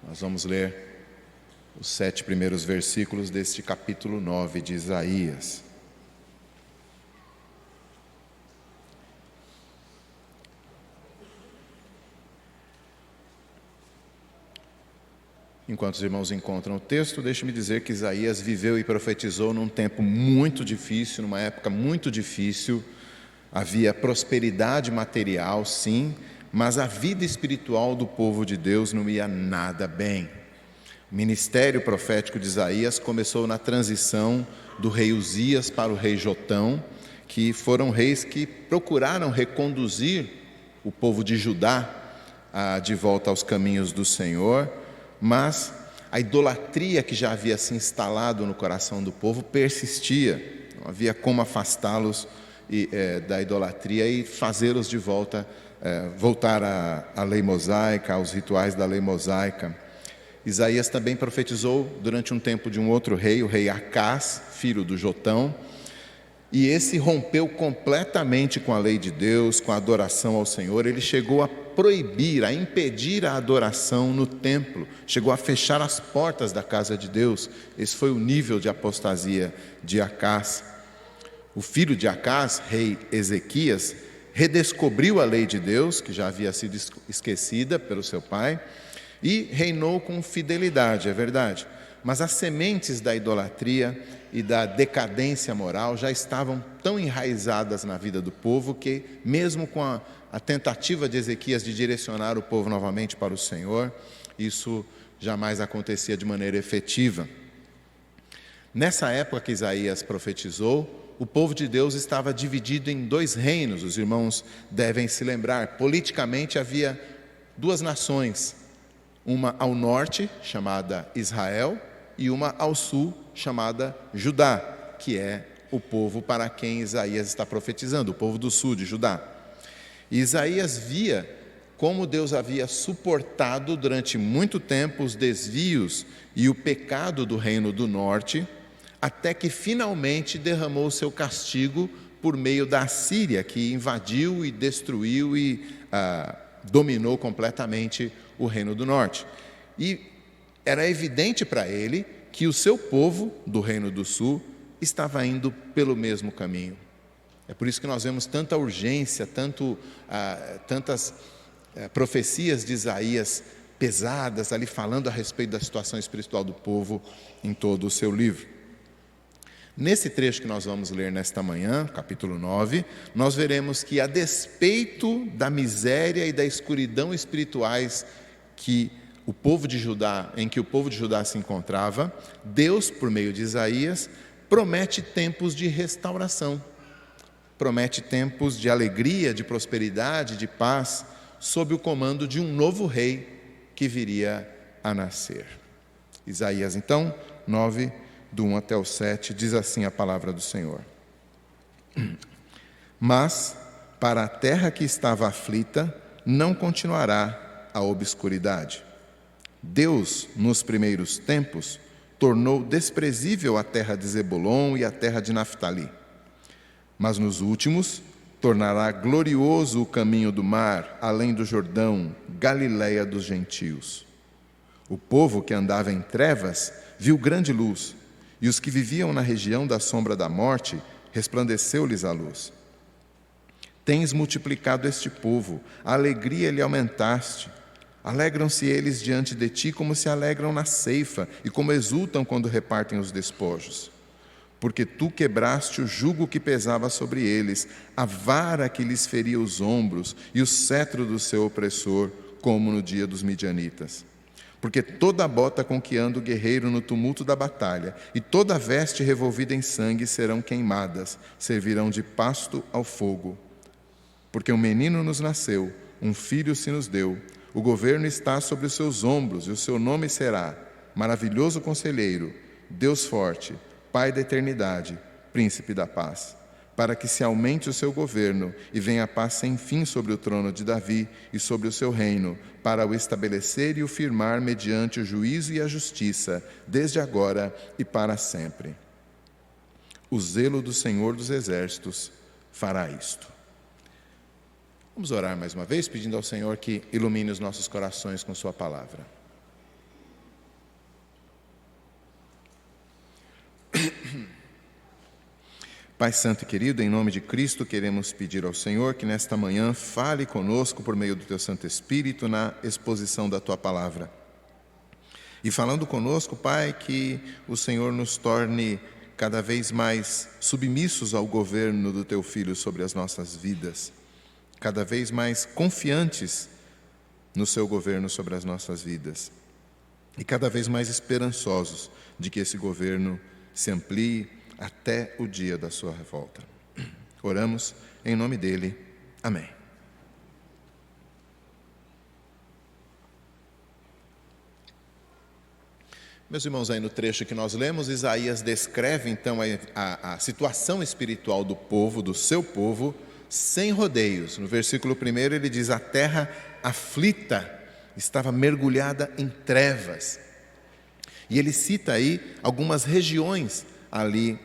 Nós vamos ler os 7 primeiros versículos deste capítulo 9 de Isaías. Enquanto os irmãos encontram o texto, deixe-me dizer que Isaías viveu e profetizou num tempo muito difícil, numa época muito difícil. Havia prosperidade material, sim, mas a vida espiritual do povo de Deus não ia nada bem. O ministério profético de Isaías começou na transição do rei Uzias para o rei Jotão, que foram reis que procuraram reconduzir o povo de Judá de volta aos caminhos do Senhor, mas a idolatria que já havia se instalado no coração do povo persistia. Não havia como afastá-los da idolatria e fazê-los de volta, voltar à lei mosaica, aos rituais da lei mosaica. Isaías também profetizou durante um tempo de um outro rei, o rei Acás, filho do Jotão, e esse rompeu completamente com a lei de Deus, com a adoração ao Senhor. Ele chegou a proibir, a impedir a adoração no templo, chegou a fechar as portas da casa de Deus. Esse foi o nível de apostasia de Acás. O filho de Acás, rei Ezequias, redescobriu a lei de Deus, que já havia sido esquecida pelo seu pai, e reinou com fidelidade, é verdade. Mas as sementes da idolatria e da decadência moral já estavam tão enraizadas na vida do povo que, mesmo com a tentativa de Ezequias de direcionar o povo novamente para o Senhor, isso jamais acontecia de maneira efetiva. Nessa época que Isaías profetizou, o povo de Deus estava dividido em 2 reinos. Os irmãos devem se lembrar. Politicamente havia 2 nações, uma ao norte, chamada Israel, e uma ao sul, chamada Judá, que é o povo para quem Isaías está profetizando, o povo do sul de Judá. E Isaías via como Deus havia suportado durante muito tempo os desvios e o pecado do reino do norte, até que finalmente derramou o seu castigo por meio da Assíria, que invadiu e destruiu e dominou completamente o reino do norte. E era evidente para ele que o seu povo do reino do sul estava indo pelo mesmo caminho. É por isso que nós vemos tanta urgência, tantas profecias de Isaías pesadas ali falando a respeito da situação espiritual do povo em todo o seu livro. Nesse trecho que nós vamos ler nesta manhã, capítulo 9, nós veremos que, a despeito da miséria e da escuridão espirituais em que o povo de Judá se encontrava, Deus, por meio de Isaías, promete tempos de restauração, promete tempos de alegria, de prosperidade, de paz, sob o comando de um novo rei que viria a nascer. Isaías, então, 9, do 1 até o 7, diz assim a palavra do Senhor. Mas, para a terra que estava aflita, não continuará a obscuridade. Deus, nos primeiros tempos, tornou desprezível a terra de Zebulon e a terra de Naftali. Mas nos últimos, tornará glorioso o caminho do mar, além do Jordão, Galileia dos gentios. O povo que andava em trevas viu grande luz, e os que viviam na região da sombra da morte, resplandeceu-lhes a luz. Tens multiplicado este povo, a alegria lhe aumentaste. Alegram-se eles diante de ti como se alegram na ceifa e como exultam quando repartem os despojos. Porque tu quebraste o jugo que pesava sobre eles, a vara que lhes feria os ombros e o cetro do seu opressor, como no dia dos midianitas. Porque toda a bota com que anda o guerreiro no tumulto da batalha e toda a veste revolvida em sangue serão queimadas, servirão de pasto ao fogo. Porque um menino nos nasceu, um filho se nos deu, o governo está sobre os seus ombros e o seu nome será Maravilhoso Conselheiro, Deus Forte, Pai da Eternidade, Príncipe da Paz. Para que se aumente o seu governo e venha a paz sem fim sobre o trono de Davi e sobre o seu reino, para o estabelecer e o firmar mediante o juízo e a justiça, desde agora e para sempre. O zelo do Senhor dos Exércitos fará isto. Vamos orar mais uma vez, pedindo ao Senhor que ilumine os nossos corações com sua palavra. Pai Santo e querido, em nome de Cristo, queremos pedir ao Senhor que nesta manhã fale conosco por meio do Teu Santo Espírito na exposição da Tua Palavra. E falando conosco, Pai, que o Senhor nos torne cada vez mais submissos ao governo do Teu Filho sobre as nossas vidas, cada vez mais confiantes no Seu governo sobre as nossas vidas e cada vez mais esperançosos de que esse governo se amplie até o dia da sua revolta. Oramos em nome dele. Amém. Meus irmãos, aí no trecho que nós lemos, Isaías descreve então a situação espiritual do povo, do seu povo, sem rodeios. No versículo 1 ele diz: a terra aflita estava mergulhada em trevas. E ele cita aí algumas regiões ali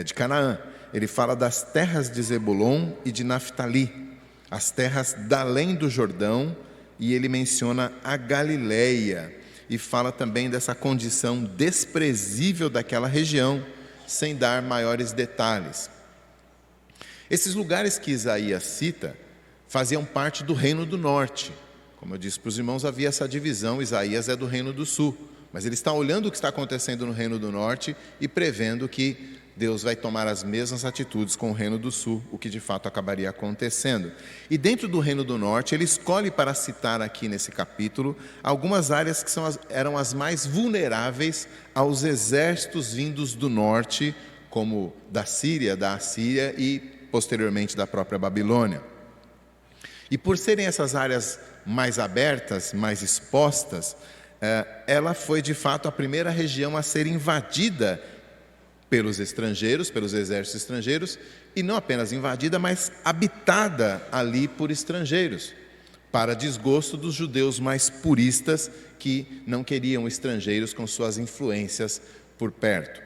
de Canaã. Ele fala das terras de Zebulon e de Naftali, as terras da além do Jordão, e ele menciona a Galileia, e fala também dessa condição desprezível daquela região, sem dar maiores detalhes. Esses lugares que Isaías cita faziam parte do Reino do Norte. Como eu disse para os irmãos, havia essa divisão, Isaías é do Reino do Sul. Mas ele está olhando o que está acontecendo no Reino do Norte e prevendo que Deus vai tomar as mesmas atitudes com o Reino do Sul, o que de fato acabaria acontecendo. E dentro do Reino do Norte, ele escolhe para citar aqui nesse capítulo algumas áreas que eram as mais vulneráveis aos exércitos vindos do Norte, como da Síria, da Assíria e posteriormente da própria Babilônia. E por serem essas áreas mais abertas, mais expostas, ela foi de fato a primeira região a ser invadida pelos estrangeiros, pelos exércitos estrangeiros, e não apenas invadida, mas habitada ali por estrangeiros, para desgosto dos judeus mais puristas que não queriam estrangeiros com suas influências por perto.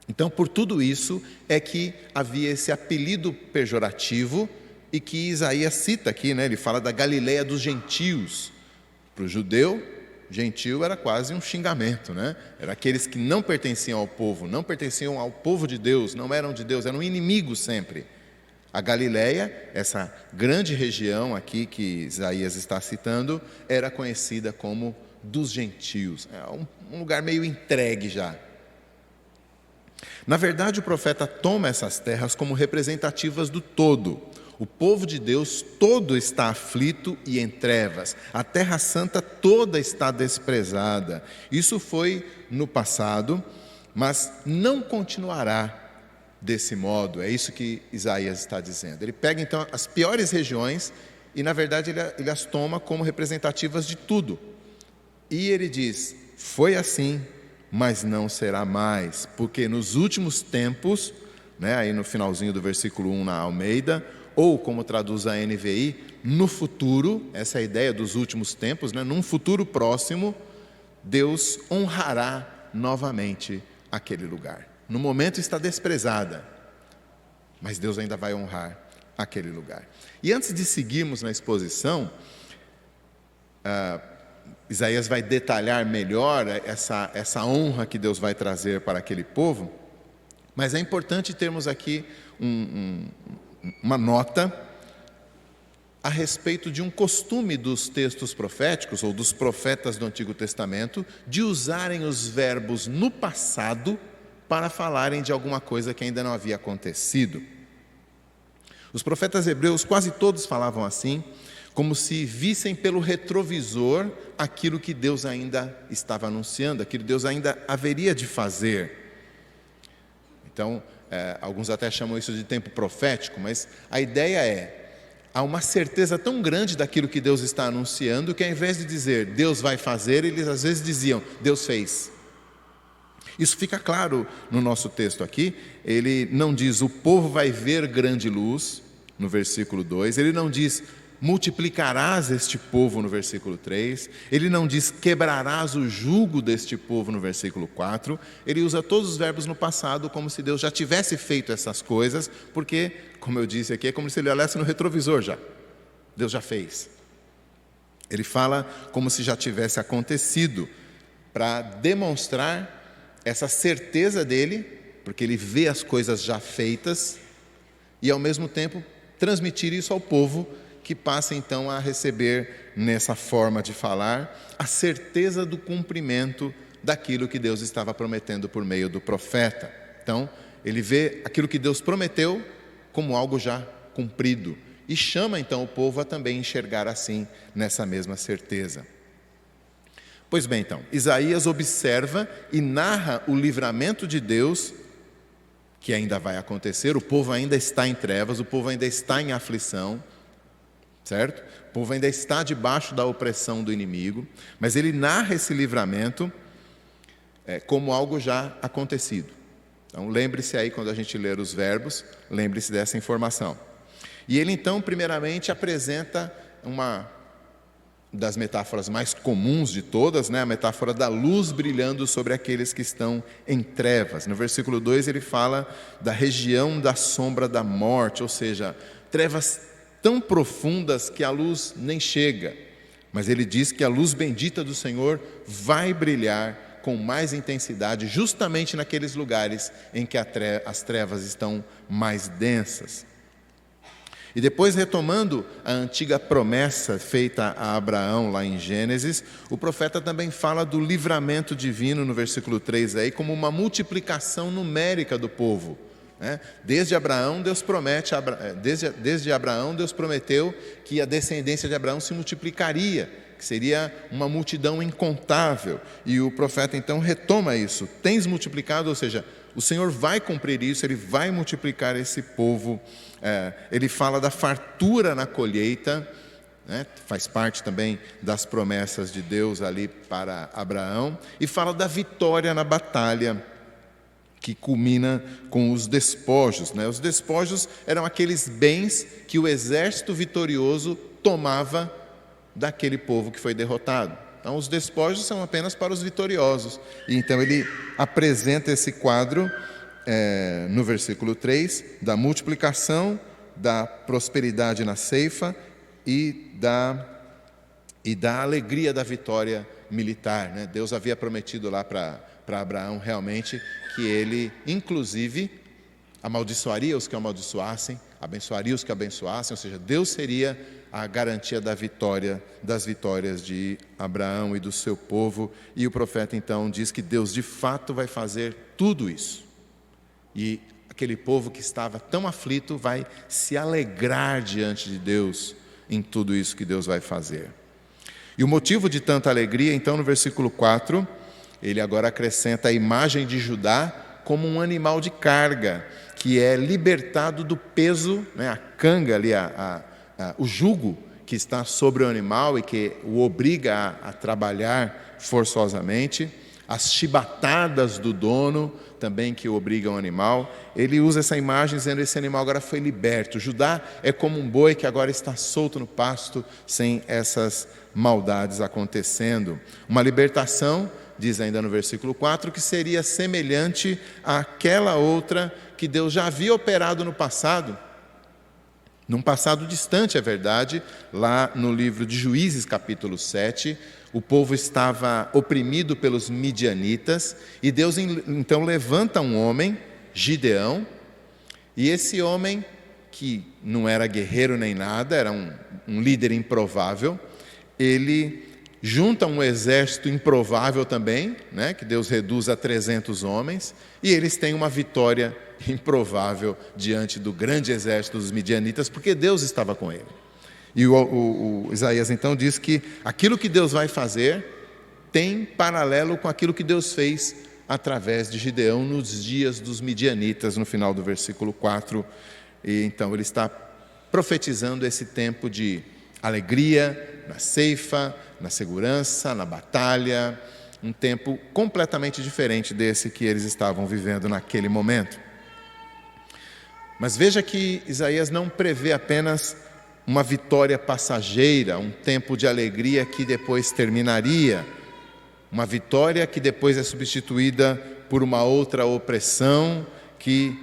Então, por tudo isso é que havia esse apelido pejorativo e que Isaías cita aqui, né? Ele fala da Galileia dos gentios. Para o judeu, gentil era quase um xingamento, né? Era aqueles que não pertenciam ao povo, não pertenciam ao povo de Deus, não eram de Deus, eram inimigos sempre. A Galileia, essa grande região aqui que Isaías está citando, era conhecida como dos gentios. É um lugar meio entregue já. Na verdade, o profeta toma essas terras como representativas do todo. O povo de Deus todo está aflito e em trevas. A terra santa toda está desprezada. Isso foi no passado, mas não continuará desse modo. É isso que Isaías está dizendo. Ele pega então as piores regiões e na verdade ele as toma como representativas de tudo. E ele diz: foi assim, mas não será mais, porque nos últimos tempos, né, aí no finalzinho do versículo 1 na Almeida, ou como traduz a NVI, no futuro, essa é a ideia dos últimos tempos, né? Num futuro próximo, Deus honrará novamente aquele lugar. No momento está desprezada, mas Deus ainda vai honrar aquele lugar. E antes de seguirmos na exposição, Isaías vai detalhar melhor essa honra que Deus vai trazer para aquele povo, mas é importante termos aqui uma nota a respeito de um costume dos textos proféticos, ou dos profetas do Antigo Testamento, de usarem os verbos no passado para falarem de alguma coisa que ainda não havia acontecido. Os profetas hebreus quase todos falavam assim, como se vissem pelo retrovisor aquilo que Deus ainda estava anunciando, aquilo que Deus ainda haveria de fazer. Então, alguns até chamam isso de tempo profético, mas a ideia há uma certeza tão grande daquilo que Deus está anunciando, que ao invés de dizer Deus vai fazer, eles às vezes diziam Deus fez. Isso fica claro no nosso texto aqui. Ele não diz o povo vai ver grande luz, no versículo 2, ele não diz multiplicarás este povo no versículo 3, ele não diz quebrarás o jugo deste povo no versículo 4, ele usa todos os verbos no passado como se Deus já tivesse feito essas coisas, porque, como eu disse aqui, é como se ele olhasse no retrovisor já, Deus já fez. Ele fala como se já tivesse acontecido, para demonstrar essa certeza dele, porque ele vê as coisas já feitas e, ao mesmo tempo, transmitir isso ao povo, que passa então a receber, nessa forma de falar, a certeza do cumprimento daquilo que Deus estava prometendo por meio do profeta. Então, ele vê aquilo que Deus prometeu como algo já cumprido e chama então o povo a também enxergar assim, nessa mesma certeza. Pois bem, então, Isaías observa e narra o livramento de Deus, que ainda vai acontecer. O povo ainda está em trevas, o povo ainda está em aflição, certo? O povo ainda está debaixo da opressão do inimigo, mas ele narra esse livramento como algo já acontecido. Então, lembre-se aí, quando a gente ler os verbos, lembre-se dessa informação. E ele, então, primeiramente apresenta uma das metáforas mais comuns de todas, né? A metáfora da luz brilhando sobre aqueles que estão em trevas. No versículo 2 ele fala da região da sombra da morte, ou seja, trevas tão profundas que a luz nem chega. Mas ele diz que a luz bendita do Senhor vai brilhar com mais intensidade justamente naqueles lugares em que as trevas estão mais densas. E depois, retomando a antiga promessa feita a Abraão lá em Gênesis, o profeta também fala do livramento divino no versículo 3 aí, como uma multiplicação numérica do povo. Desde Abraão, Deus prometeu que a descendência de Abraão se multiplicaria, que seria uma multidão incontável. E o profeta então retoma isso: tens multiplicado, ou seja, o Senhor vai cumprir isso, Ele vai multiplicar esse povo. Ele fala da fartura na colheita, faz parte também das promessas de Deus ali para Abraão, e fala da vitória na batalha, que culmina com os despojos. Os despojos eram aqueles bens que o exército vitorioso tomava daquele povo que foi derrotado. Então, os despojos são apenas para os vitoriosos. E então ele apresenta esse quadro no versículo 3, da multiplicação, da prosperidade na ceifa e da alegria da vitória militar. Deus havia prometido lá para Abraão realmente que ele, inclusive, amaldiçoaria os que amaldiçoassem, abençoaria os que abençoassem, ou seja, Deus seria a garantia das vitórias de Abraão e do seu povo. E o profeta então diz que Deus de fato vai fazer tudo isso. E aquele povo que estava tão aflito vai se alegrar diante de Deus em tudo isso que Deus vai fazer. E o motivo de tanta alegria, então, no versículo 4, ele agora acrescenta a imagem de Judá como um animal de carga, que é libertado do peso, a canga ali, o jugo que está sobre o animal e que o obriga a trabalhar forçosamente, as chibatadas do dono também que obrigam o animal. Ele usa essa imagem dizendo que esse animal agora foi liberto. Judá é como um boi que agora está solto no pasto, sem essas maldades acontecendo. Uma libertação, diz ainda no versículo 4, que seria semelhante àquela outra que Deus já havia operado no passado, num passado distante, é verdade. Lá no livro de Juízes, capítulo 7, o povo estava oprimido pelos midianitas, e Deus então levanta um homem, Gideão, e esse homem, que não era guerreiro nem nada, era um líder improvável, ele junta um exército improvável também, que Deus reduz a 300 homens, e eles têm uma vitória improvável diante do grande exército dos midianitas, porque Deus estava com ele. E o Isaías então diz que aquilo que Deus vai fazer tem paralelo com aquilo que Deus fez através de Gideão nos dias dos midianitas, no final do versículo 4. E então ele está profetizando esse tempo de alegria na ceifa, na segurança, na batalha, um tempo completamente diferente desse que eles estavam vivendo naquele momento. Mas veja que Isaías não prevê apenas uma vitória passageira, um tempo de alegria que depois terminaria, uma vitória que depois é substituída por uma outra opressão que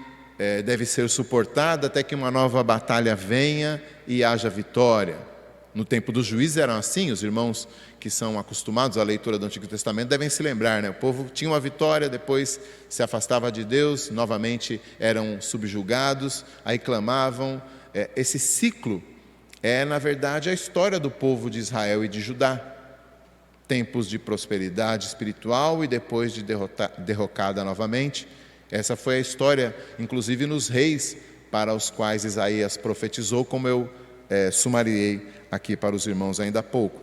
deve ser suportada até que uma nova batalha venha e haja vitória. No tempo dos juízes eram assim, os irmãos que são acostumados à leitura do Antigo Testamento devem se lembrar, né? O povo tinha uma vitória, depois se afastava de Deus, novamente eram subjugados, aí clamavam. Esse ciclo é, na verdade, a história do povo de Israel e de Judá. Tempos de prosperidade espiritual e depois de derrocada novamente. Essa foi a história, inclusive nos reis para os quais Isaías profetizou, como eu sumariei aqui para os irmãos ainda há pouco.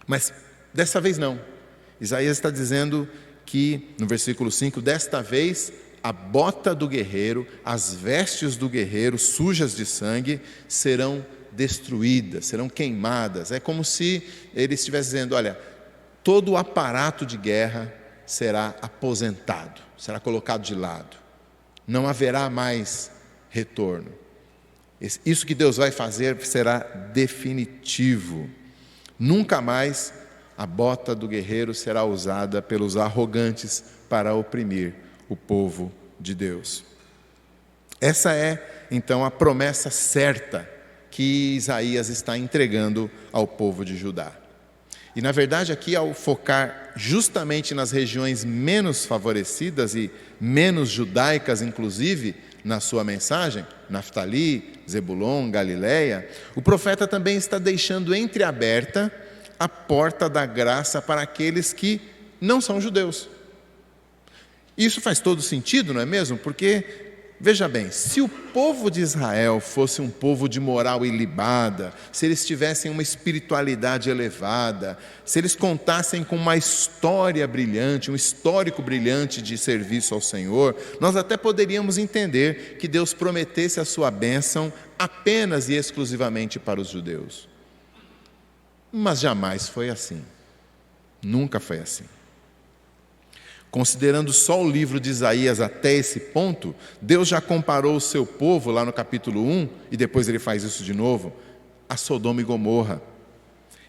Mas dessa vez não. Isaías está dizendo que, no versículo 5, desta vez a bota do guerreiro, as vestes do guerreiro sujas de sangue serão destruídas, serão queimadas. É como se ele estivesse dizendo, olha, todo o aparato de guerra será aposentado, será colocado de lado. Não haverá mais retorno. Isso que Deus vai fazer será definitivo. Nunca mais a bota do guerreiro será usada pelos arrogantes para oprimir o povo de Deus. Essa é, então, a promessa certa que Isaías está entregando ao povo de Judá. E, na verdade, aqui, ao focar justamente nas regiões menos favorecidas e menos judaicas, inclusive, na sua mensagem, Naftali, Zebulon, Galileia, o profeta também está deixando entreaberta a porta da graça para aqueles que não são judeus. Isso faz todo sentido, não é mesmo? Porque, veja bem, se o povo de Israel fosse um povo de moral ilibada, se eles tivessem uma espiritualidade elevada, se eles contassem com uma história brilhante, um histórico brilhante de serviço ao Senhor, nós até poderíamos entender que Deus prometesse a sua bênção apenas e exclusivamente para os judeus. Mas jamais foi assim. Nunca foi assim. Considerando só o livro de Isaías até esse ponto, Deus já comparou o seu povo, lá no capítulo 1, e depois ele faz isso de novo, a Sodoma e Gomorra.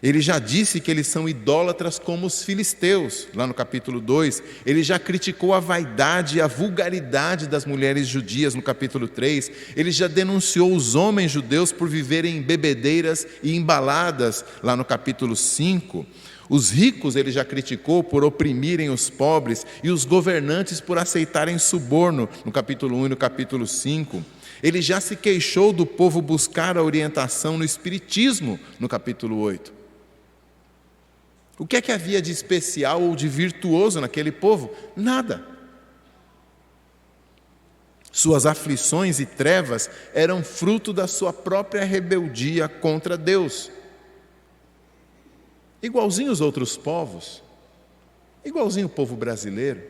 Ele já disse que eles são idólatras como os filisteus, lá no capítulo 2. Ele já criticou a vaidade e a vulgaridade das mulheres judias, no capítulo 3. Ele já denunciou os homens judeus por viverem em bebedeiras e embaladas, lá no capítulo 5. Os ricos ele já criticou por oprimirem os pobres e os governantes por aceitarem suborno, no capítulo 1 e no capítulo 5. Ele já se queixou do povo buscar a orientação no espiritismo, no capítulo 8. O que é que havia de especial ou de virtuoso naquele povo? Nada. Suas aflições e trevas eram fruto da sua própria rebeldia contra Deus. Igualzinho os outros povos, igualzinho o povo brasileiro.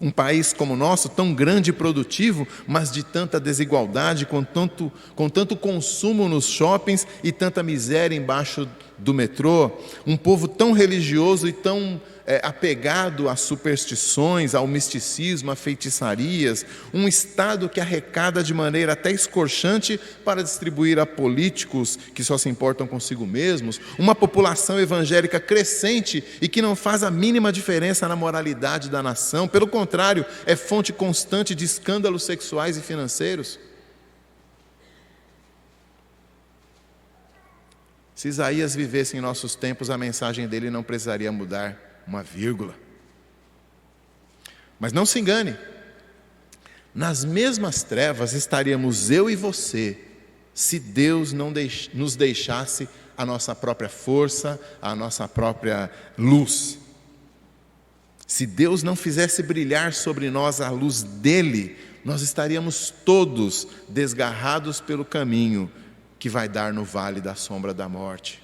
Um país como o nosso, tão grande e produtivo, mas de tanta desigualdade, com tanto consumo nos shoppings e tanta miséria embaixo do metrô. Um povo tão religioso e tão apegado às superstições, ao misticismo, a feitiçarias. Um Estado que arrecada de maneira até escorchante para distribuir a políticos que só se importam consigo mesmos. Uma população evangélica crescente e que não faz a mínima diferença na moralidade da nação. Pelo contrário, é fonte constante de escândalos sexuais e financeiros. Se Isaías vivesse em nossos tempos, a mensagem dele não precisaria mudar uma vírgula. Mas não se engane, nas mesmas trevas estaríamos eu e você, se Deus não nos deixasse a nossa própria força, a nossa própria luz. Se Deus não fizesse brilhar sobre nós a luz dele, nós estaríamos todos desgarrados pelo caminho que vai dar no vale da sombra da morte.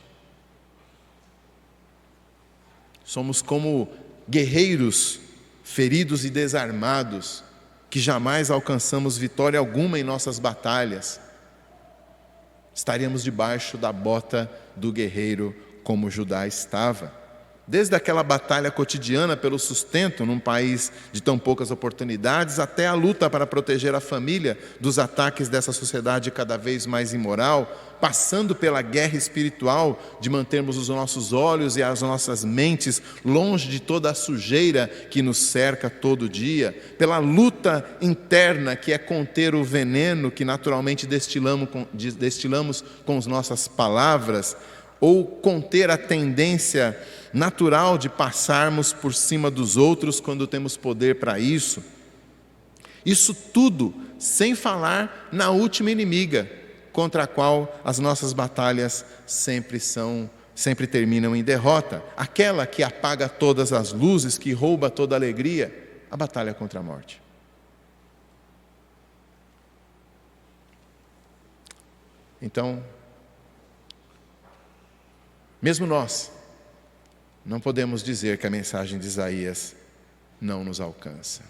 Somos como guerreiros feridos e desarmados, que jamais alcançamos vitória alguma em nossas batalhas. Estaríamos debaixo da bota do guerreiro, como Judá estava. Desde aquela batalha cotidiana pelo sustento num país de tão poucas oportunidades, até a luta para proteger a família dos ataques dessa sociedade cada vez mais imoral, passando pela guerra espiritual de mantermos os nossos olhos e as nossas mentes longe de toda a sujeira que nos cerca todo dia, pela luta interna que é conter o veneno que naturalmente destilamos com as nossas palavras, ou conter a tendência natural de passarmos por cima dos outros quando temos poder para isso. Isso tudo sem falar na última inimiga, contra a qual as nossas batalhas sempre terminam em derrota, aquela que apaga todas as luzes, que rouba toda a alegria, a batalha contra a morte. Então, mesmo nós não podemos dizer que a mensagem de Isaías não nos alcança.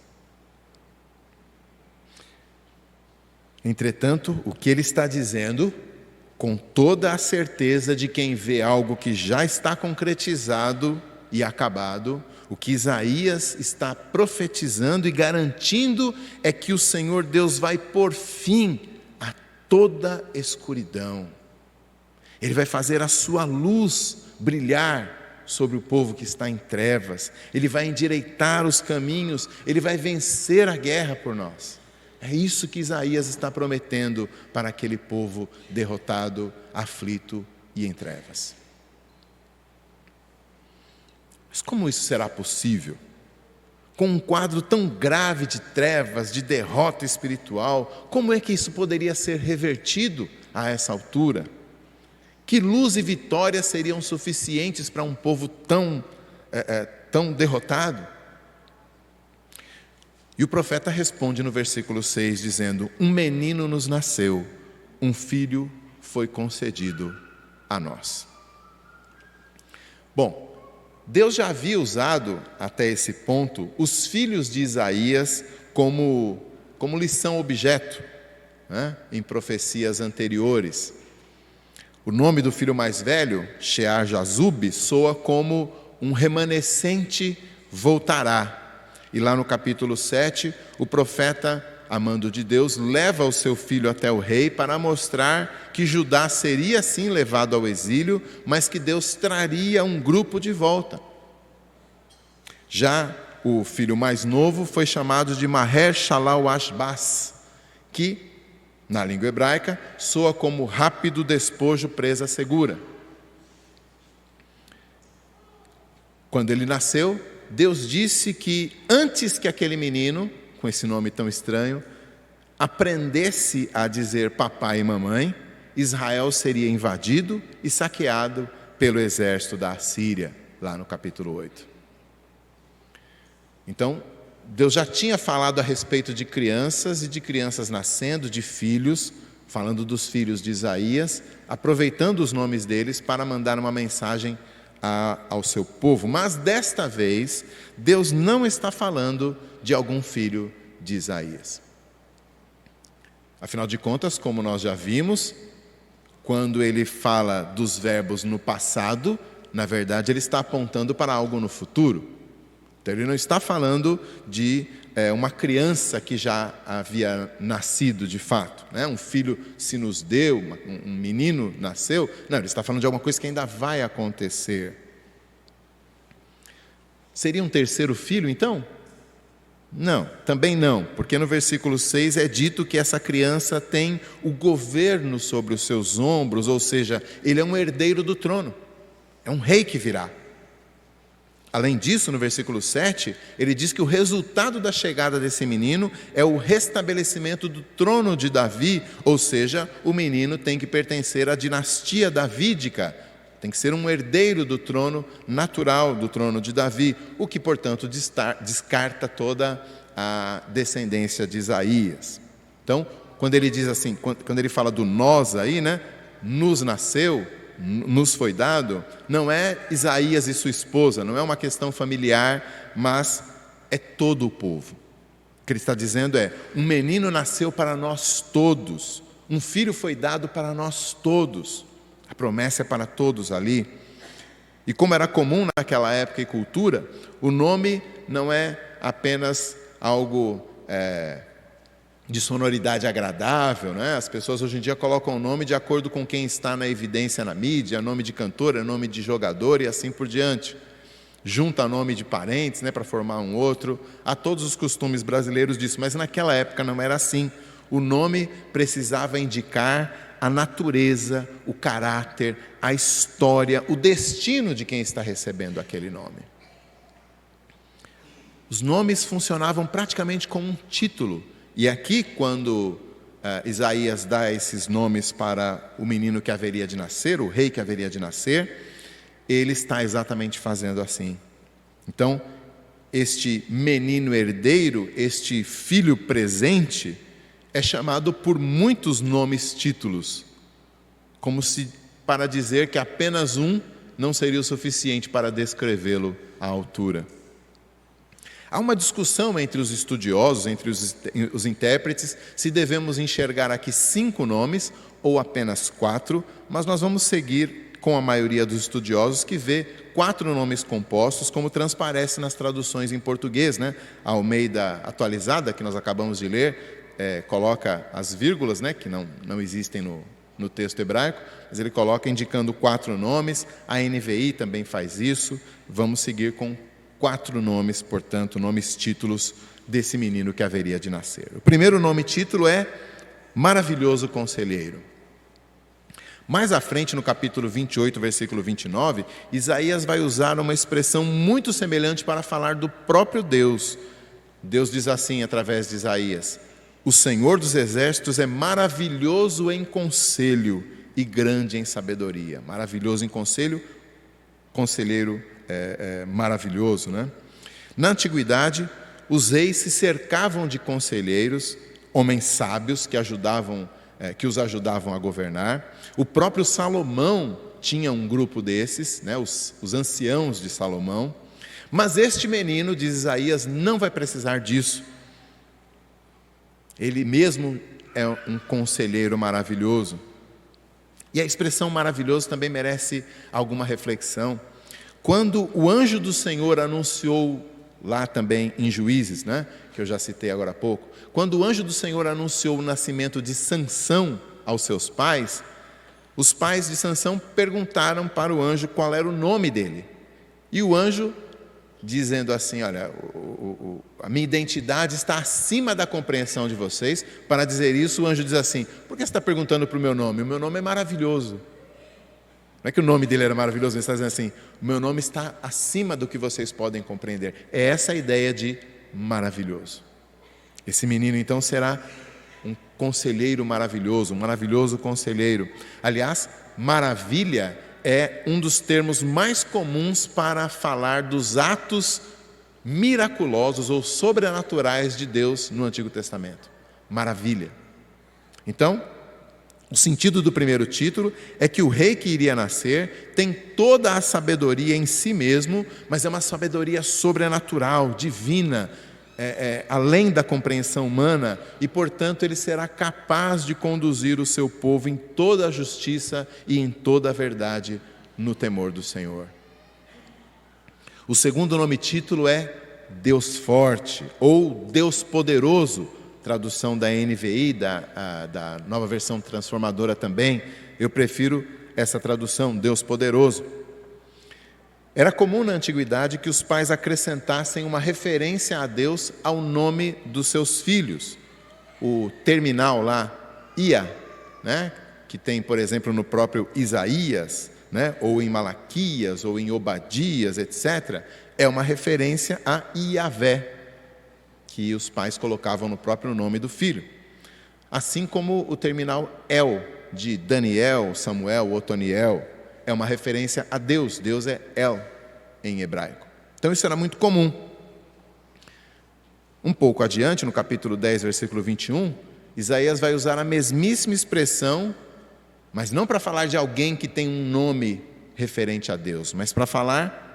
Entretanto, o que ele está dizendo, com toda a certeza de quem vê algo que já está concretizado e acabado, o que Isaías está profetizando e garantindo é que o Senhor Deus vai pôr fim a toda escuridão. Ele vai fazer a sua luz brilhar sobre o povo que está em trevas. Ele vai endireitar os caminhos, ele vai vencer a guerra por nós. É isso que Isaías está prometendo para aquele povo derrotado, aflito e em trevas. Mas como isso será possível? Com um quadro tão grave de trevas, de derrota espiritual, como é que isso poderia ser revertido a essa altura? Que luz e vitória seriam suficientes para um povo tão derrotado? E o profeta responde no versículo 6, dizendo: um menino nos nasceu, um filho foi concedido a nós. Bom, Deus já havia usado até esse ponto os filhos de Isaías como lição objeto, né, em profecias anteriores. O nome do filho mais velho, Shear-Jazub, soa como um remanescente voltará. E lá no capítulo 7, o profeta, amando de Deus, leva o seu filho até o rei para mostrar que Judá seria sim levado ao exílio, mas que Deus traria um grupo de volta. Já o filho mais novo foi chamado de Maher-Shalal-Ashbaz, que na língua hebraica, soa como rápido despojo, presa segura. Quando ele nasceu, Deus disse que antes que aquele menino, com esse nome tão estranho, aprendesse a dizer papai e mamãe, Israel seria invadido e saqueado pelo exército da Assíria, lá no capítulo 8. Então, Deus já tinha falado a respeito de crianças e de crianças nascendo, de filhos, falando dos filhos de Isaías, aproveitando os nomes deles para mandar uma mensagem ao seu povo. Mas desta vez, Deus não está falando de algum filho de Isaías. Afinal de contas, como nós já vimos, quando ele fala dos verbos no passado, na verdade ele está apontando para algo no futuro. Então, ele não está falando de uma criança que já havia nascido de fato, né? Um filho se nos deu, um menino nasceu. Não, ele está falando de alguma coisa que ainda vai acontecer. Seria um terceiro filho, então? Não, também não, porque no versículo 6 é dito que essa criança tem o governo sobre os seus ombros, ou seja, ele é um herdeiro do trono, é um rei que virá. Além disso, no versículo 7, ele diz que o resultado da chegada desse menino é o restabelecimento do trono de Davi, ou seja, o menino tem que pertencer à dinastia davídica, tem que ser um herdeiro do trono natural, do trono de Davi, o que, portanto, descarta toda a descendência de Isaías. Então, quando ele diz assim, quando ele fala do nós aí, né, nos nasceu, nos foi dado, não é Isaías e sua esposa, não é uma questão familiar, mas é todo o povo. O que ele está dizendo é: um menino nasceu para nós todos, um filho foi dado para nós todos. A promessa é para todos ali. E como era comum naquela época e cultura, o nome não é apenas algo de sonoridade agradável, né? As pessoas hoje em dia colocam o nome de acordo com quem está na evidência na mídia, nome de cantor, nome de jogador e assim por diante. Junta nome de parentes, né, para formar um outro. Há todos os costumes brasileiros disso, mas naquela época não era assim. O nome precisava indicar a natureza, o caráter, a história, o destino de quem está recebendo aquele nome. Os nomes funcionavam praticamente como um título. E aqui, quando Isaías dá esses nomes para o menino que haveria de nascer, o rei que haveria de nascer, ele está exatamente fazendo assim. Então, este menino herdeiro, este filho presente, é chamado por muitos nomes, títulos, como se para dizer que apenas um não seria o suficiente para descrevê-lo à altura. Há uma discussão entre os estudiosos, entre os intérpretes, se devemos enxergar aqui 5 nomes ou apenas 4, mas nós vamos seguir com a maioria dos estudiosos que vê 4 nomes compostos, como transparece nas traduções em português, né? A Almeida atualizada, que nós acabamos de ler, coloca as vírgulas, né, que não existem no texto hebraico, mas ele coloca indicando 4 nomes. A NVI também faz isso. Vamos seguir com 4 nomes, portanto, nomes títulos desse menino que haveria de nascer. O primeiro nome título é Maravilhoso Conselheiro. Mais à frente, no capítulo 28, versículo 29, Isaías vai usar uma expressão muito semelhante para falar do próprio Deus. Deus diz assim, através de Isaías: o Senhor dos Exércitos é maravilhoso em conselho e grande em sabedoria. Maravilhoso em conselho, conselheiro maravilhoso, né? Na antiguidade, os reis se cercavam de conselheiros, homens sábios que os ajudavam a governar. O próprio Salomão tinha um grupo desses, né? Os anciãos de Salomão. Mas este menino, diz Isaías, não vai precisar disso. Ele mesmo é um conselheiro maravilhoso. E a expressão maravilhoso também merece alguma reflexão. Quando o anjo do Senhor anunciou, lá também em Juízes, né, que eu já citei agora há pouco, quando o anjo do Senhor anunciou o nascimento de Sansão aos seus pais, os pais de Sansão perguntaram para o anjo qual era o nome dele. E o anjo, dizendo assim: olha, a minha identidade está acima da compreensão de vocês. Para dizer isso, o anjo diz assim: por que você está perguntando para o meu nome? O meu nome é maravilhoso. Não é que o nome dele era maravilhoso, ele está dizendo assim: o meu nome está acima do que vocês podem compreender. É essa a ideia de maravilhoso. Esse menino então será um conselheiro maravilhoso, um maravilhoso conselheiro. Aliás, maravilha é um dos termos mais comuns para falar dos atos miraculosos ou sobrenaturais de Deus no Antigo Testamento. Maravilha. Então, o sentido do primeiro título é que o rei que iria nascer tem toda a sabedoria em si mesmo, mas é uma sabedoria sobrenatural, divina, além da compreensão humana, e, portanto, ele será capaz de conduzir o seu povo em toda a justiça e em toda a verdade no temor do Senhor. O segundo nome título é Deus Forte, ou Deus Poderoso, tradução da NVI, da Nova Versão Transformadora também. Eu prefiro essa tradução, Deus Poderoso. Era comum na antiguidade que os pais acrescentassem uma referência a Deus ao nome dos seus filhos. O terminal lá, Ia, né, que tem, por exemplo, no próprio Isaías, né, ou em Malaquias, ou em Obadias, etc., é uma referência a Iavé, que os pais colocavam no próprio nome do filho. Assim como o terminal El, de Daniel, Samuel, Otoniel, é uma referência a Deus. Deus é El em hebraico. Então isso era muito comum. Um pouco adiante, no capítulo 10, versículo 21, Isaías vai usar a mesmíssima expressão, mas não para falar de alguém que tem um nome referente a Deus, mas para falar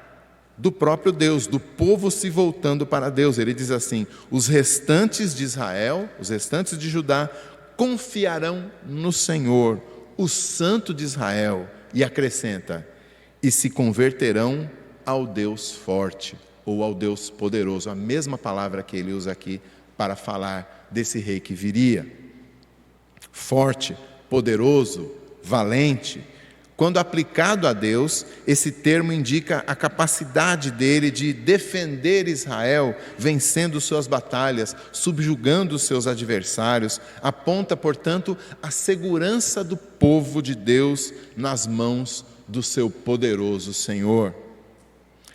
do próprio Deus, do povo se voltando para Deus. Ele diz assim: os restantes de Israel, os restantes de Judá, confiarão no Senhor, o Santo de Israel, e acrescenta: e se converterão ao Deus forte, ou ao Deus poderoso, a mesma palavra que ele usa aqui para falar desse rei que viria. Forte, poderoso, valente. Quando aplicado a Deus, esse termo indica a capacidade dele de defender Israel, vencendo suas batalhas, subjugando os seus adversários. Aponta, portanto, a segurança do povo de Deus nas mãos do seu poderoso Senhor.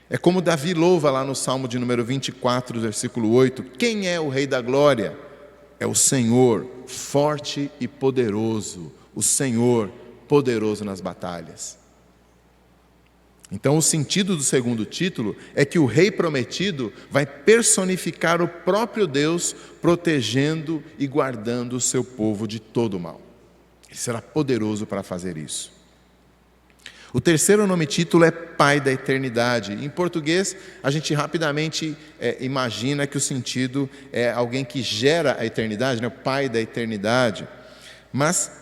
É como Davi louva lá no Salmo de número 24, versículo 8: quem é o Rei da Glória? É o Senhor, forte e poderoso, o Senhor poderoso nas batalhas. Então, o sentido do segundo título é que o rei prometido vai personificar o próprio Deus, protegendo e guardando o seu povo de todo o mal. Ele será poderoso para fazer isso. O terceiro nome título é Pai da Eternidade. Em português, a gente rapidamente imagina que o sentido é alguém que gera a eternidade, né? O Pai da Eternidade. Mas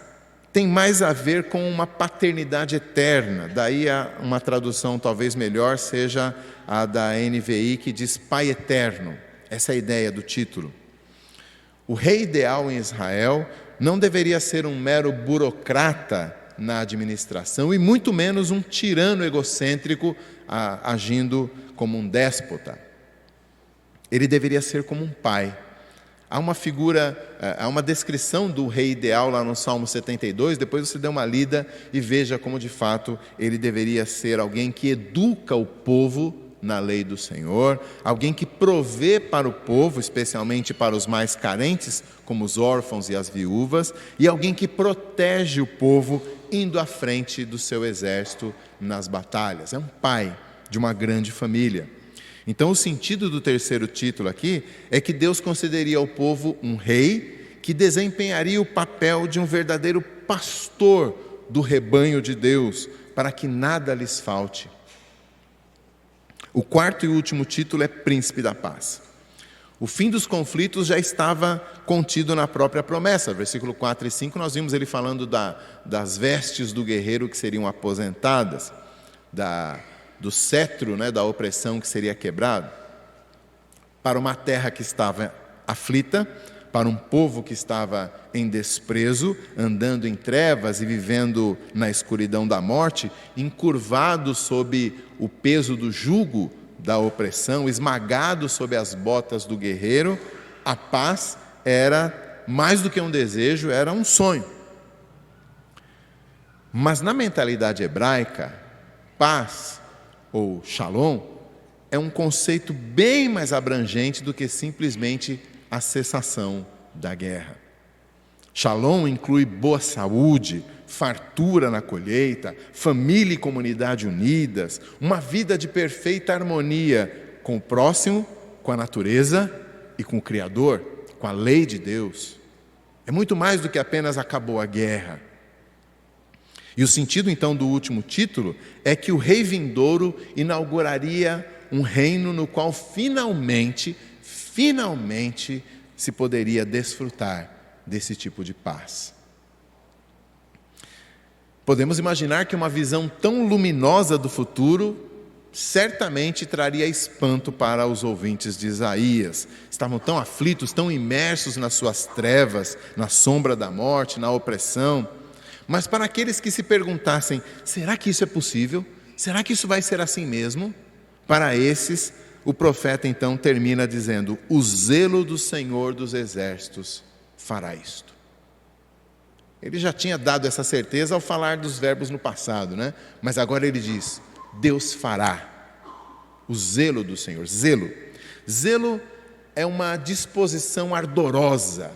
tem mais a ver com uma paternidade eterna. Daí uma tradução talvez melhor seja a da NVI, que diz Pai Eterno. Essa é a ideia do título. O rei ideal em Israel não deveria ser um mero burocrata na administração e muito menos um tirano egocêntrico agindo como um déspota. Ele deveria ser como um pai. Há uma descrição do rei ideal lá no Salmo 72, depois você dê uma lida e veja como de fato ele deveria ser alguém que educa o povo na lei do Senhor, alguém que provê para o povo, especialmente para os mais carentes, como os órfãos e as viúvas, e alguém que protege o povo indo à frente do seu exército nas batalhas. É um pai de uma grande família. Então, o sentido do terceiro título aqui é que Deus concederia ao povo um rei que desempenharia o papel de um verdadeiro pastor do rebanho de Deus, para que nada lhes falte. O quarto e último título é Príncipe da Paz. O fim dos conflitos já estava contido na própria promessa. Versículo 4 e 5, nós vimos ele falando das vestes do guerreiro que seriam aposentadas, do cetro, da opressão que seria quebrado, para uma terra que estava aflita, para um povo que estava em desprezo, andando em trevas e vivendo na escuridão da morte, encurvado sob o peso do jugo da opressão, esmagado sob as botas do guerreiro. A paz era mais do que um desejo, era um sonho. Mas na mentalidade hebraica, paz ou shalom é um conceito bem mais abrangente do que simplesmente a cessação da guerra. Shalom inclui boa saúde, fartura na colheita, família e comunidade unidas, uma vida de perfeita harmonia com o próximo, com a natureza e com o Criador, com a lei de Deus. É muito mais do que apenas acabou a guerra. E o sentido então do último título é que o rei vindouro inauguraria um reino no qual finalmente se poderia desfrutar desse tipo de paz. Podemos imaginar que uma visão tão luminosa do futuro certamente traria espanto para os ouvintes de Isaías. Estavam tão aflitos, tão imersos nas suas trevas, na sombra da morte, na opressão. Mas para aqueles que se perguntassem, será que isso é possível? Será que isso vai ser assim mesmo? Para esses, o profeta então termina dizendo: o zelo do Senhor dos Exércitos fará isto. Ele já tinha dado essa certeza ao falar dos verbos no passado, né? Mas agora ele diz: Deus fará. O zelo do Senhor. Zelo é uma disposição ardorosa,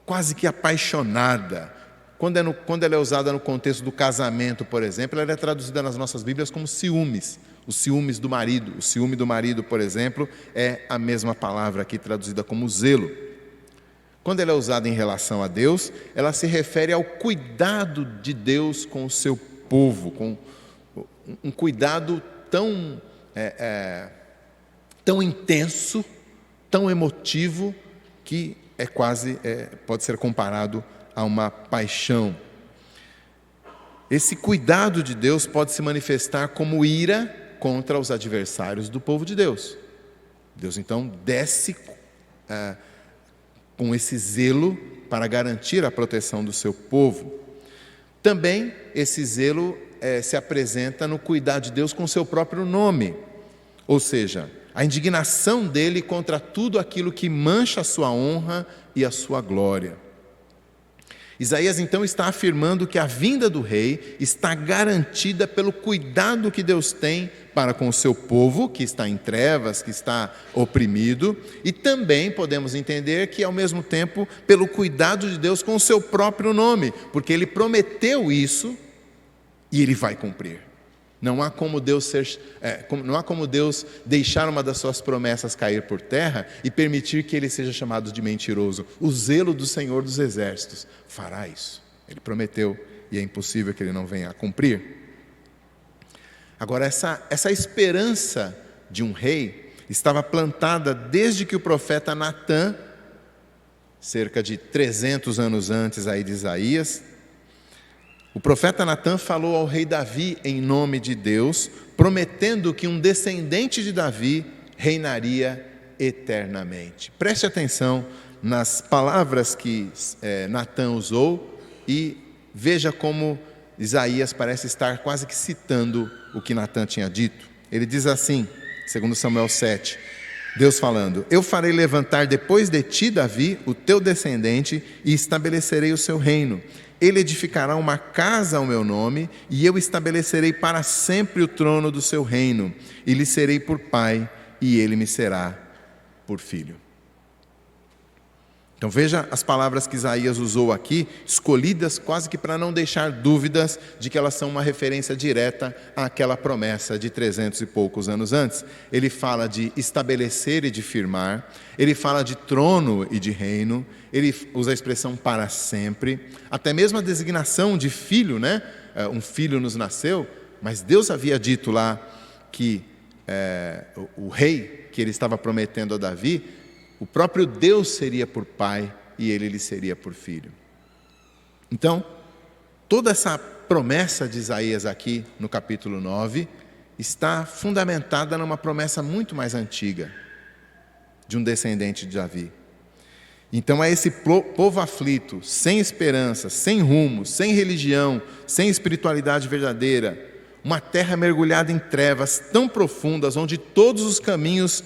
quase que apaixonada. Quando ela é usada no contexto do casamento, por exemplo, ela é traduzida nas nossas Bíblias como ciúmes. Os ciúmes do marido. O ciúme do marido, por exemplo, é a mesma palavra aqui traduzida como zelo. Quando ela é usada em relação a Deus, ela se refere ao cuidado de Deus com o seu povo, com um cuidado tão intenso, tão emotivo, que pode ser comparado a uma paixão. esse cuidado de Deus pode se manifestar como ira contra os adversários do povo de Deus. Deus então desce com esse zelo para garantir a proteção do seu povo. Também esse zelo se apresenta no cuidado de Deus com o seu próprio nome, ou seja, a indignação dele contra tudo aquilo que mancha a sua honra e a sua glória. Isaías então está afirmando que a vinda do rei está garantida pelo cuidado que Deus tem para com o seu povo, que está em trevas, que está oprimido, e também podemos entender que, ao mesmo tempo, pelo cuidado de Deus com o seu próprio nome, porque ele prometeu isso e ele vai cumprir. Não há como Deus deixar uma das suas promessas cair por terra e permitir que ele seja chamado de mentiroso. O zelo do Senhor dos Exércitos fará isso. Ele prometeu e é impossível que ele não venha a cumprir. Agora, essa esperança de um rei estava plantada desde que o profeta Natã, cerca de 300 anos antes aí de Isaías, o profeta Natã falou ao rei Davi em nome de Deus, prometendo que um descendente de Davi reinaria eternamente. Preste atenção nas palavras que Natã usou e veja como Isaías parece estar quase que citando o que Natã tinha dito. Ele diz assim, segundo Samuel 7, Deus falando: eu farei levantar depois de ti, Davi, o teu descendente, e estabelecerei o seu reino. Ele edificará uma casa ao meu nome, e eu estabelecerei para sempre o trono do seu reino, e lhe serei por pai, e ele me será por filho. Então veja as palavras que Isaías usou aqui, escolhidas quase que para não deixar dúvidas de que elas são uma referência direta àquela promessa de 300 e poucos anos antes. Ele fala de estabelecer e de firmar, ele fala de trono e de reino, ele usa a expressão para sempre, até mesmo a designação de filho, né? Um filho nos nasceu, mas Deus havia dito lá que o rei que ele estava prometendo a Davi, o próprio Deus seria por pai e ele lhe seria por filho. Então, toda essa promessa de Isaías aqui no capítulo 9 está fundamentada numa promessa muito mais antiga, de um descendente de Davi. Então é esse povo aflito, sem esperança, sem rumo, sem religião, sem espiritualidade verdadeira, uma terra mergulhada em trevas tão profundas, onde todos os caminhos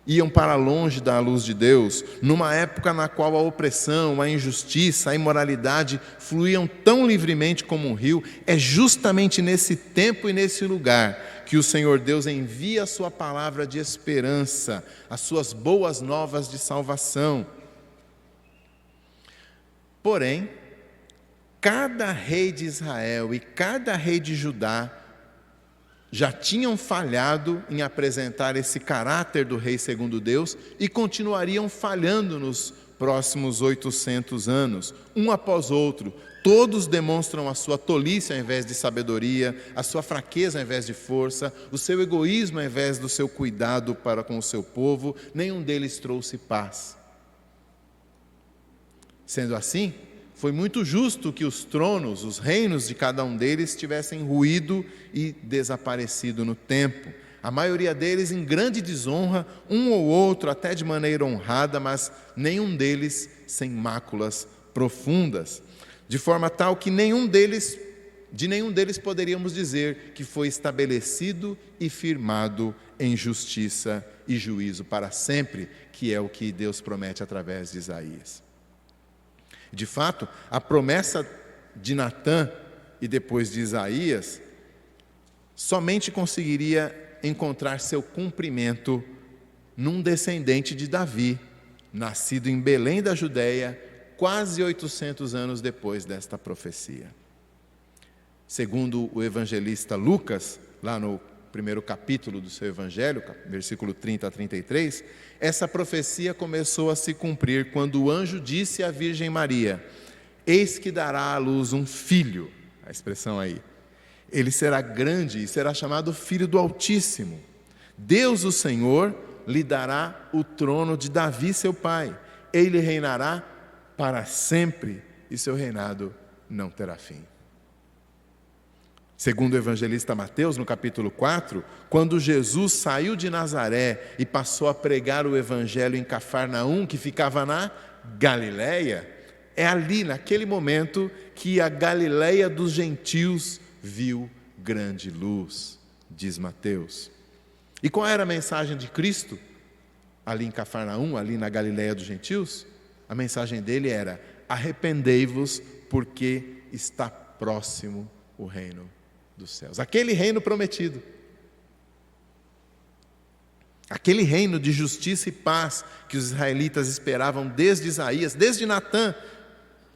iam para longe da luz de Deus, numa época na qual a opressão, a injustiça, a imoralidade fluíam tão livremente como um rio. É justamente nesse tempo e nesse lugar que o Senhor Deus envia a sua palavra de esperança, as suas boas novas de salvação. Porém, cada rei de Israel e cada rei de Judá já tinham falhado em apresentar esse caráter do rei segundo Deus e continuariam falhando nos próximos 800 anos, um após outro. Todos demonstram a sua tolice ao invés de sabedoria, a sua fraqueza ao invés de força, o seu egoísmo ao invés do seu cuidado para com o seu povo. Nenhum deles trouxe paz. Sendo assim, foi muito justo que os tronos, os reinos de cada um deles tivessem ruído e desaparecido no tempo. A maioria deles em grande desonra, um ou outro até de maneira honrada, mas nenhum deles sem máculas profundas. De forma tal que de nenhum deles poderíamos dizer que foi estabelecido e firmado em justiça e juízo para sempre, que é o que Deus promete através de Isaías. De fato, a promessa de Natã e depois de Isaías somente conseguiria encontrar seu cumprimento num descendente de Davi, nascido em Belém da Judéia, quase 800 anos depois desta profecia. Segundo o evangelista Lucas, lá no primeiro capítulo do seu evangelho, versículo 30 a 33, essa profecia começou a se cumprir quando o anjo disse à Virgem Maria: eis que dará à luz um filho, a expressão aí, ele será grande e será chamado Filho do Altíssimo. Deus, o Senhor, lhe dará o trono de Davi, seu pai. Ele reinará para sempre e seu reinado não terá fim. Segundo o evangelista Mateus, no capítulo 4, quando Jesus saiu de Nazaré e passou a pregar o evangelho em Cafarnaum, que ficava na Galileia, é ali, naquele momento, que a Galileia dos gentios viu grande luz, diz Mateus. E qual era a mensagem de Cristo ali em Cafarnaum, ali na Galileia dos gentios? A mensagem dele era: arrependei-vos, porque está próximo o reino dos céus. Aquele reino prometido. Aquele reino de justiça e paz que os israelitas esperavam desde Isaías, desde Natã,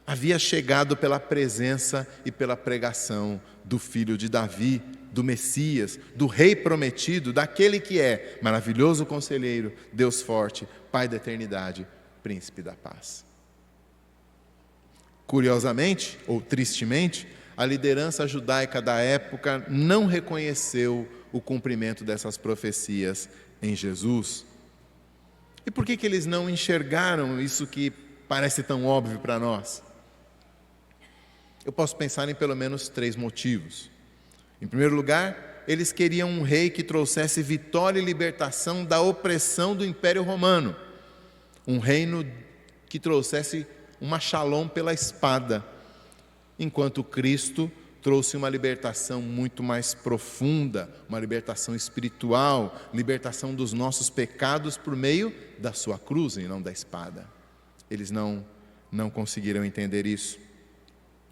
havia chegado pela presença e pela pregação do filho de Davi, do Messias, do rei prometido, daquele que é maravilhoso conselheiro, Deus forte, Pai da eternidade, príncipe da paz. Curiosamente, ou tristemente, a liderança judaica da época não reconheceu o cumprimento dessas profecias em Jesus. E por que eles não enxergaram isso que parece tão óbvio para nós? Eu posso pensar em pelo menos 3 motivos. Em primeiro lugar, eles queriam um rei que trouxesse vitória e libertação da opressão do Império Romano. Um reino que trouxesse uma shalom pela espada, enquanto Cristo trouxe uma libertação muito mais profunda, uma libertação espiritual, libertação dos nossos pecados por meio da sua cruz e não da espada. Eles não conseguiram entender isso.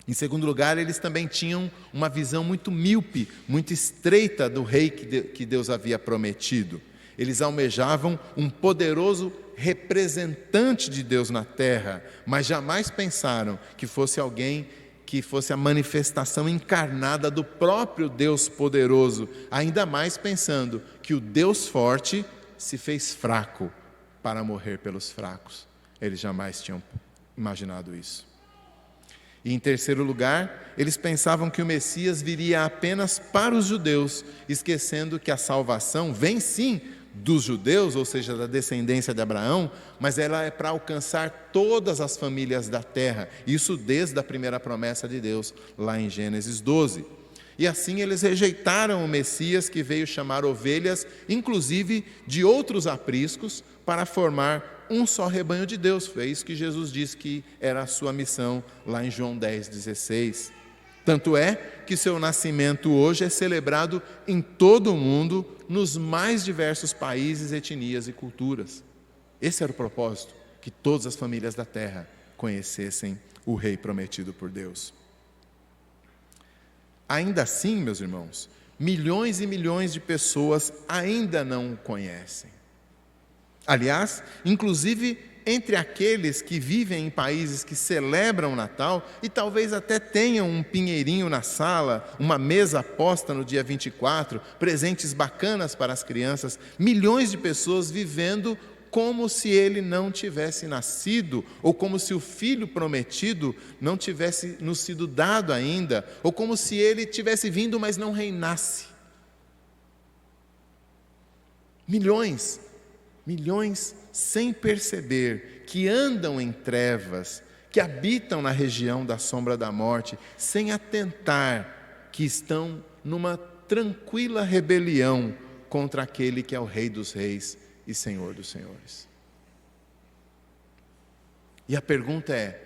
Em segundo lugar, eles também tinham uma visão muito míope, muito estreita do rei que Deus havia prometido. Eles almejavam um poderoso representante de Deus na terra, mas jamais pensaram que fosse alguém que fosse a manifestação encarnada do próprio Deus poderoso, ainda mais pensando que o Deus forte se fez fraco para morrer pelos fracos. Eles jamais tinham imaginado isso. E em terceiro lugar, eles pensavam que o Messias viria apenas para os judeus, esquecendo que a salvação vem sim dos judeus, ou seja, da descendência de Abraão, mas ela é para alcançar todas as famílias da terra, isso desde a primeira promessa de Deus, lá em Gênesis 12. E assim eles rejeitaram o Messias que veio chamar ovelhas, inclusive de outros apriscos, para formar um só rebanho de Deus. Foi isso que Jesus disse que era a sua missão, lá em João 10,16. Tanto é que seu nascimento hoje é celebrado em todo o mundo, nos mais diversos países, etnias e culturas. Esse era o propósito, que todas as famílias da terra conhecessem o Rei prometido por Deus. Ainda assim, meus irmãos, milhões e milhões de pessoas ainda não o conhecem. Aliás, inclusive entre aqueles que vivem em países que celebram o Natal e talvez até tenham um pinheirinho na sala, uma mesa posta no dia 24, presentes bacanas para as crianças, milhões de pessoas vivendo como se ele não tivesse nascido, ou como se o filho prometido não tivesse nos sido dado ainda, ou como se ele tivesse vindo, mas não reinasse. Milhões sem perceber, que andam em trevas, que habitam na região da sombra da morte, sem atentar que estão numa tranquila rebelião contra aquele que é o Rei dos Reis e Senhor dos Senhores. E a pergunta é: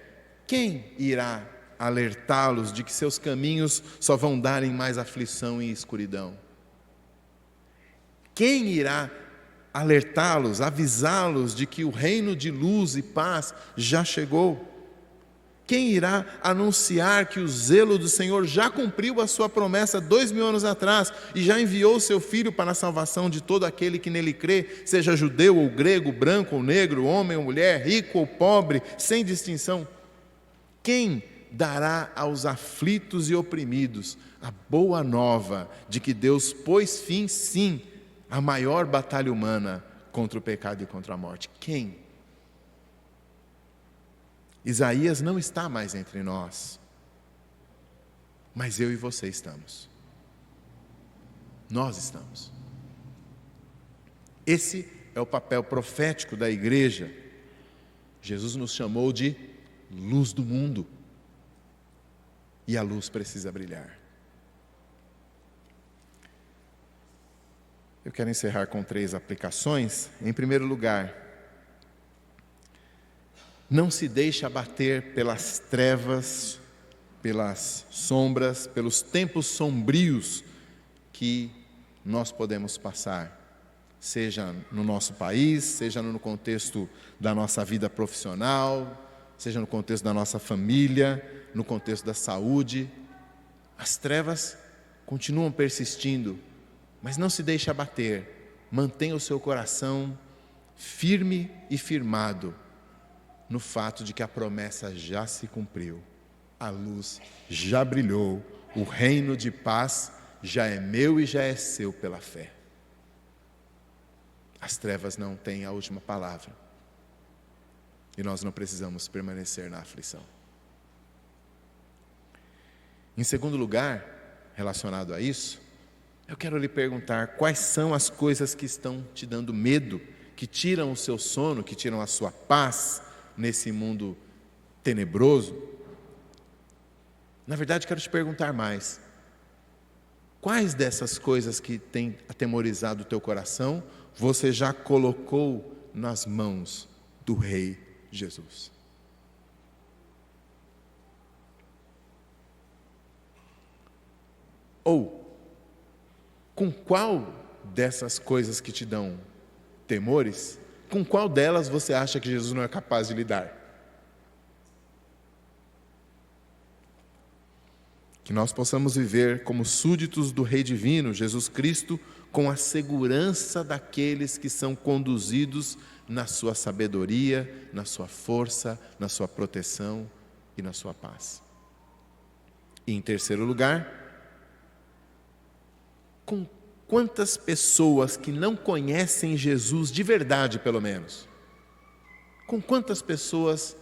quem irá alertá-los de que seus caminhos só vão dar em mais aflição e escuridão? Quem irá alertá-los, avisá-los de que o reino de luz e paz já chegou? Quem irá anunciar que o zelo do Senhor já cumpriu a sua promessa 2000 anos atrás e já enviou o seu Filho para a salvação de todo aquele que nele crê, seja judeu ou grego, branco ou negro, homem ou mulher, rico ou pobre, sem distinção? Quem dará aos aflitos e oprimidos a boa nova de que Deus pôs fim, sim, a maior batalha humana contra o pecado e contra a morte? Quem? Isaías não está mais entre nós, mas eu e você estamos. Nós estamos. Esse é o papel profético da igreja. Jesus nos chamou de luz do mundo, e a luz precisa brilhar. Eu quero encerrar com 3 aplicações. Em primeiro lugar, não se deixe abater pelas trevas, pelas sombras, pelos tempos sombrios que nós podemos passar, seja no nosso país, seja no contexto da nossa vida profissional, seja no contexto da nossa família, no contexto da saúde. As trevas continuam persistindo, mas não se deixe abater. Mantenha o seu coração firme e firmado no fato de que a promessa já se cumpriu. A luz já brilhou, o reino de paz já é meu e já é seu pela fé. As trevas não têm a última palavra. E nós não precisamos permanecer na aflição. Em segundo lugar, relacionado a isso, eu quero lhe perguntar quais são as coisas que estão te dando medo, que tiram o seu sono, que tiram a sua paz nesse mundo tenebroso. Na verdade, quero te perguntar mais. Quais dessas coisas que têm atemorizado o teu coração, você já colocou nas mãos do Rei Jesus? Ou, com qual dessas coisas que te dão temores, com qual delas você acha que Jesus não é capaz de lidar? Que nós possamos viver como súditos do Rei Divino, Jesus Cristo, com a segurança daqueles que são conduzidos na sua sabedoria, na sua força, na sua proteção e na sua paz. E em terceiro lugar, com quantas pessoas que não conhecem Jesus de verdade, pelo menos, com quantas pessoas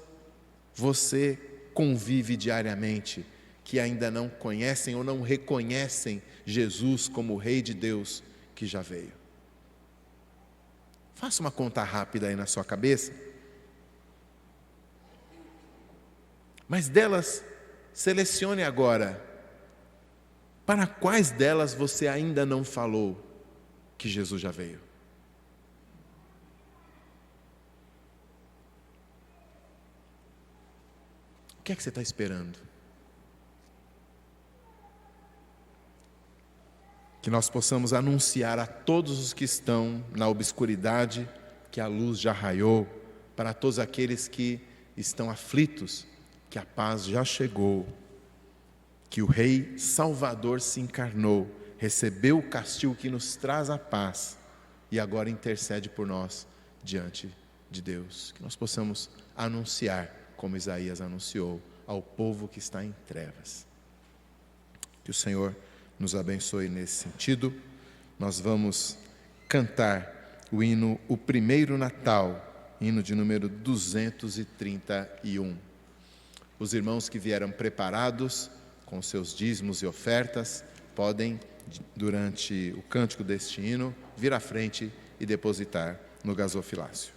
você convive diariamente que ainda não conhecem ou não reconhecem Jesus como o Rei de Deus que já veio? Faça uma conta rápida aí na sua cabeça. Mas delas, selecione agora, para quais delas você ainda não falou que Jesus já veio? O que é que você está esperando? Que nós possamos anunciar a todos os que estão na obscuridade que a luz já raiou, para todos aqueles que estão aflitos, que a paz já chegou, que o Rei Salvador se encarnou, recebeu o castigo que nos traz a paz e agora intercede por nós diante de Deus. Que nós possamos anunciar, como Isaías anunciou, ao povo que está em trevas. Que o Senhor nos abençoe nesse sentido. Nós vamos cantar o hino O Primeiro Natal, hino de número 231. Os irmãos que vieram preparados com seus dízimos e ofertas podem, durante o cântico deste hino, vir à frente e depositar no gasofilácio.